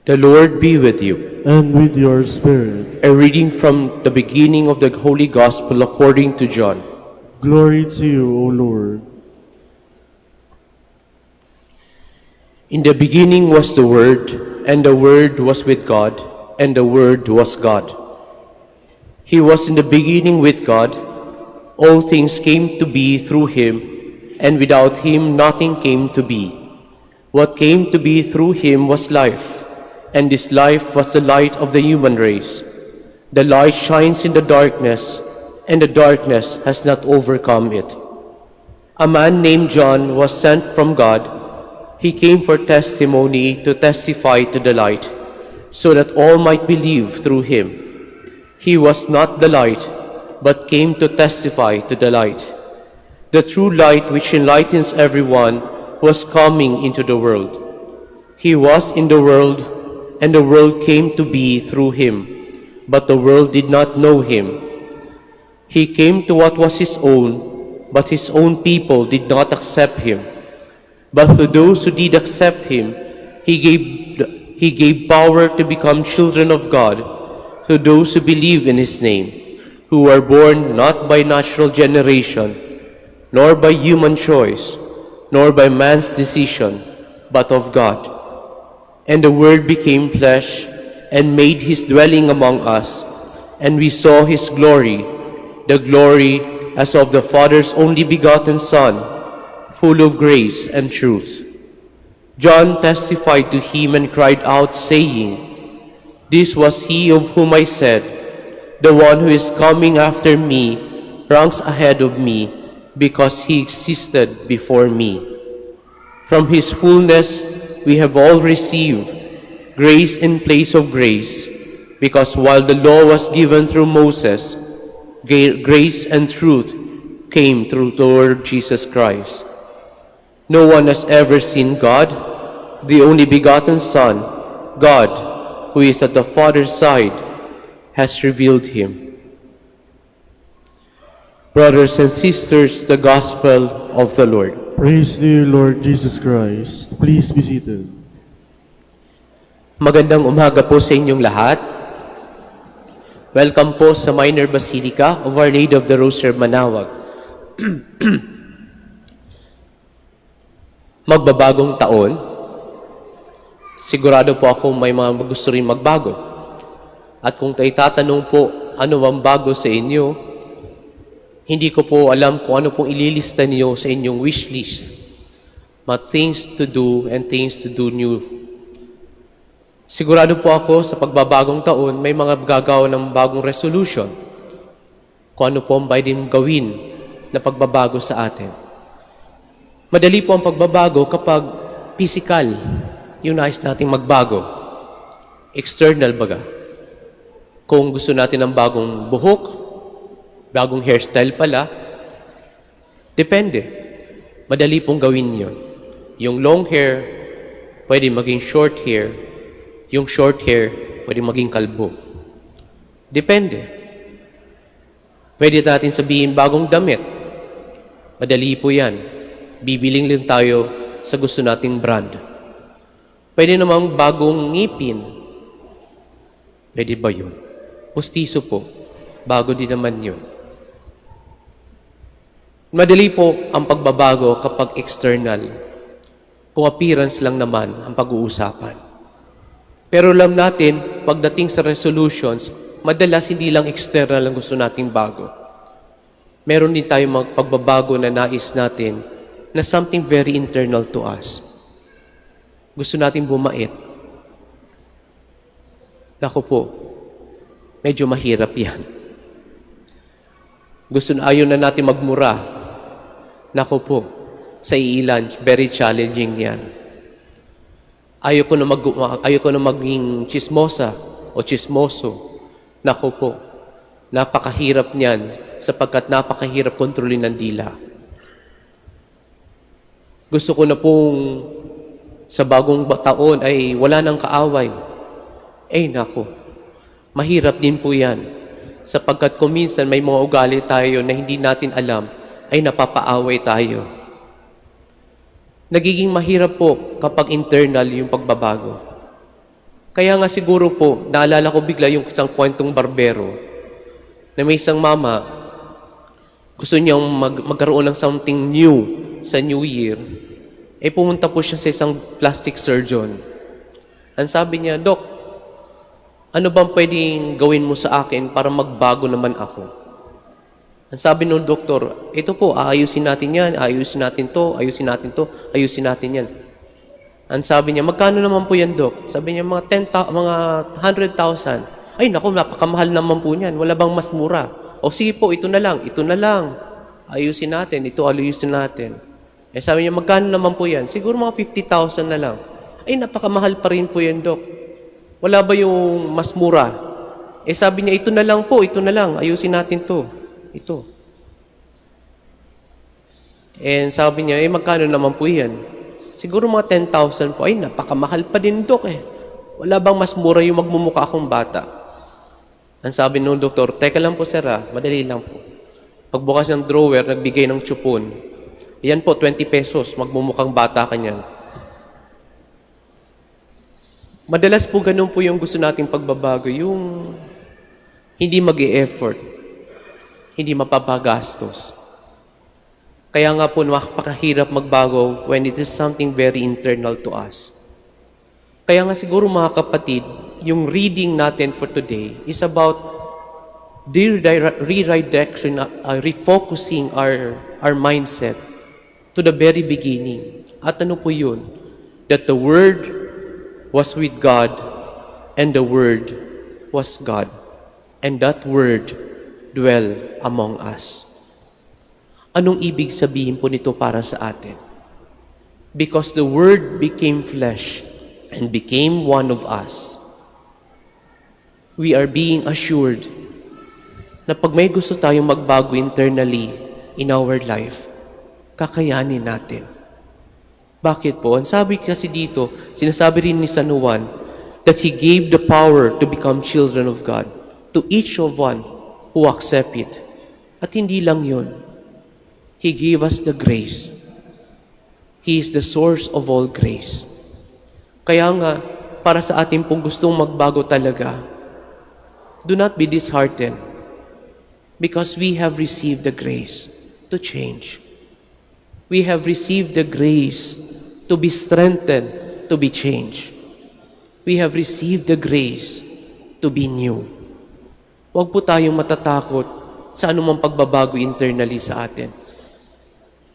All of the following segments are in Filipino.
The Lord be with you. And with your spirit. A reading from the beginning of the Holy Gospel according to John. Glory to you, O Lord. In the beginning was the Word, and the Word was with God, and the Word was God. He was in the beginning with God. All things came to be through him, and without him nothing came to be. What came to be through him was life, and this life was the light of the human race. The light shines in the darkness, and the darkness has not overcome it. A man named John was sent from God. He came for testimony to testify to the light, so that all might believe through him. He was not the light, but came to testify to the light. The true light which enlightens everyone was coming into the world. He was in the world, and the world came to be through him, but the world did not know him. He came to what was his own, but his own people did not accept him. But to those who did accept him, he gave power to become children of God, to those who believe in his name, who were born not by natural generation, nor by human choice, nor by man's decision, but of God. And the Word became flesh and made his dwelling among us, and we saw his glory, the glory as of the Father's only begotten Son, full of grace and truth. John testified to him and cried out, saying, "This was he of whom I said, 'The one who is coming after me ranks ahead of me, because he existed before me.' From his fullness we have all received grace in place of grace, because while the law was given through Moses, grace and truth came through the Lord Jesus Christ. No one has ever seen God, the only begotten Son, God, who is at the Father's side, has revealed him." Brothers and sisters, the Gospel of the Lord. Praise to you, Lord Jesus Christ. Please be seated. Magandang umaga po sa inyong lahat. Welcome po sa Minor Basilica of Our Lady of the Rosary, Manaoag. Magbabagong taon, sigurado po ako may mga gusto rin magbago. At kung tatanong po, ano ang bago sa inyo, hindi ko po alam kung ano pong ililista niyo sa inyong wish list. But things to do and things to do new. Sigurado po ako sa pagbabagong taon, may mga gagawa ng bagong resolution. Kung ano po ang pwedeng gawin na pagbabago sa atin. Madali po ang pagbabago kapag physical, yung nais nating magbago. External baga. Kung gusto natin ng bagong buhok, bagong hairstyle pala, depende. Madali pong gawin yun. Yung long hair, pwede maging short hair. Yung short hair, pwede maging kalbo. Depende. Pwede natin sabihin bagong damit. Madali po yan. Bibiling din tayo sa gusto nating brand. Pwede namang bagong ngipin. Pwede ba yun? Pustiso po. Bago din naman yun. Madali po ang pagbabago kapag external. Kung appearance lang naman ang pag-uusapan. Pero alam natin, pagdating sa resolutions, madalas hindi lang external ang gusto nating bago. Meron din tayong pagbabago na nais natin na something very internal to us. Gusto natin bumait. Naku po, medyo mahirap yan. Ayaw na natin magmura. Naku po, sa ilan, very challenging yan. Ayaw ko na maging chismosa o chismoso. Naku po, napakahirap niyan sapagkat napakahirap kontrolin ng dila. Gusto ko na pong sa bagong taon ay wala nang kaaway. Naku, mahirap din po yan. Sapagkat kung minsan may mga ugali tayo na hindi natin alam, ay napapaaway tayo. Nagiging mahirap po kapag internal yung pagbabago. Kaya nga siguro po, naalala ko bigla yung isang kwentong barbero na may isang mama, gusto niyang magkaroon ng something new sa New Year. Pumunta po siya sa isang plastic surgeon. Ang sabi niya, Dok, ano bang pwedeng gawin mo sa akin para magbago naman ako? Ang sabi ng doktor, ito po, aayusin natin yan, aayusin natin to, ayusin natin to, ayusin natin yan. Ang sabi niya, magkano naman po yan, Dok? Sabi niya, mga 100,000. Ay, naku, napakamahal naman po niyan. Wala bang mas mura? O sige po, ito na lang, ito na lang. Ayusin natin, ito ayusin natin. Sabi niya, magkano naman po yan? Siguro mga 50,000 na lang. Ay, napakamahal pa rin po yan, Dok. Wala ba yung mas mura? Sabi niya, ito na lang po, ito na lang. Ayusin natin to. Ito. Sabi niya, magkano naman po yan? Siguro mga 10,000 po. Ay, napakamahal pa din, Dok Wala bang mas mura yung magmumukha akong bata? Ang sabi ng doktor, teka lang po sir madali lang po. Pagbukas ng drawer, nagbigay ng tsupon. Yan po, 20 pesos, magmumukhang bata ka niyan. Madalas po ganun po yung gusto nating pagbabago, yung hindi mag-e-effort, hindi mapapagastos. Kaya nga po, napakahirap magbago when it is something very internal to us. Kaya nga siguro mga kapatid, yung reading natin for today is about redirection, refocusing our mindset to the very beginning. At ano po yun? That the Word was with God and the Word was God. And that Word dwell among us. Anong ibig sabihin po nito para sa atin? Because the Word became flesh and became one of us, we are being assured na pag may gusto tayong magbago internally in our life, kakayanin natin. Bakit po? Ang sabi kasi dito, sinasabi rin ni San Juan, that He gave the power to become children of God to each of one who accept it. At hindi lang yun. He gave us the grace. He is the source of all grace. Kaya nga, para sa ating pong gustong magbago talaga, do not be disheartened because we have received the grace to change. We have received the grace to be strengthened, to be changed. We have received the grace to be new. Huwag po tayong matatakot sa anumang pagbabago internally sa atin.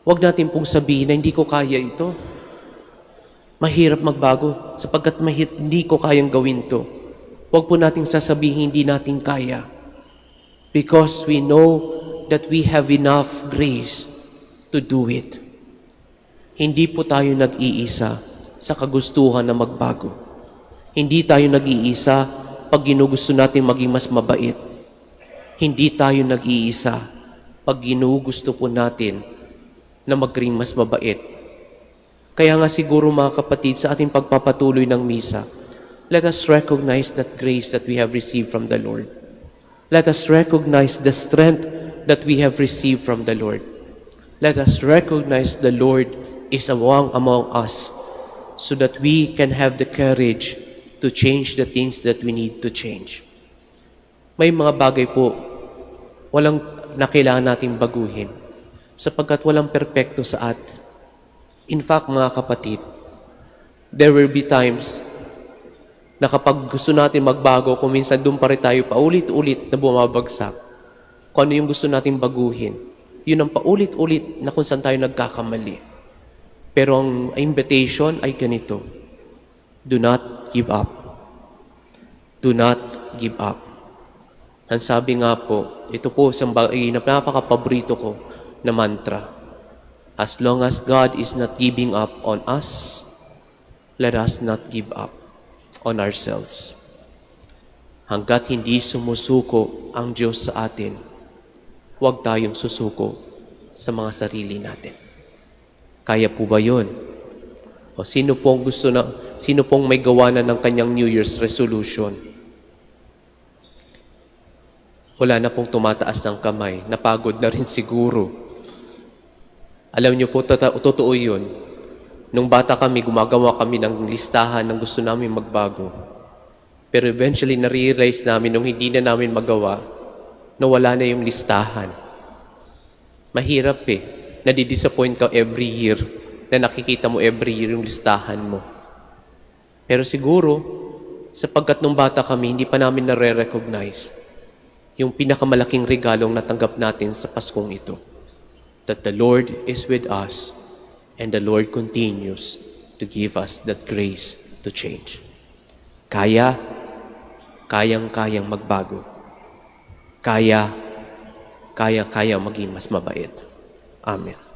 Huwag natin pong sabihin na hindi ko kaya ito. Mahirap magbago sapagkat hindi ko kayang gawin to. Huwag po nating sasabihin hindi natin kaya. Because we know that we have enough grace to do it. Hindi po tayo nag-iisa sa kagustuhan na magbago. Hindi tayo nag-iisa pag ginugusto natin maging mas mabait. Hindi tayo nag-iisa pag ginugusto po natin na maging mas mabait. Kaya nga siguro mga kapatid, sa ating pagpapatuloy ng misa, let us recognize that grace that we have received from the Lord. Let us recognize the strength that we have received from the Lord. Let us recognize the Lord is among us so that we can have the courage to change the things that we need to change. May mga bagay po na kailangan nating baguhin sapagkat walang perpekto sa atin. In fact, mga kapatid, there will be times na kapag gusto natin magbago, kung minsan doon pa rin tayo paulit-ulit na bumabagsak, kung ano yung gusto natin baguhin, yun ang paulit-ulit na kung saan tayo nagkakamali. Pero ang invitation ay ganito, do not give up. Do not give up. Ang sabi nga po, ito po isang napaka-paborito ko na mantra. As long as God is not giving up on us, let us not give up on ourselves. Hanggat hindi sumusuko ang Diyos sa atin, huwag tayong susuko sa mga sarili natin. Kaya po ba yun? O sino pong may gawa na ng kanyang New Year's resolution? Wala na pong tumataas ng kamay. Napagod na rin siguro. Alam niyo po, totoo yun. Nung bata kami, gumagawa kami ng listahan ng gusto namin magbago. Pero eventually, na-realize namin nung hindi na namin magawa, na wala na yung listahan. Mahirap Nadidisappoint ka every year na nakikita mo every year yung listahan mo. Pero siguro, sapagkat nung bata kami, hindi pa namin nare-recognize yung pinakamalaking regalong natanggap natin sa Paskong ito. That the Lord is with us and the Lord continues to give us that grace to change. Kayang-kayang magbago. Kaya maging mas mabait. Amen.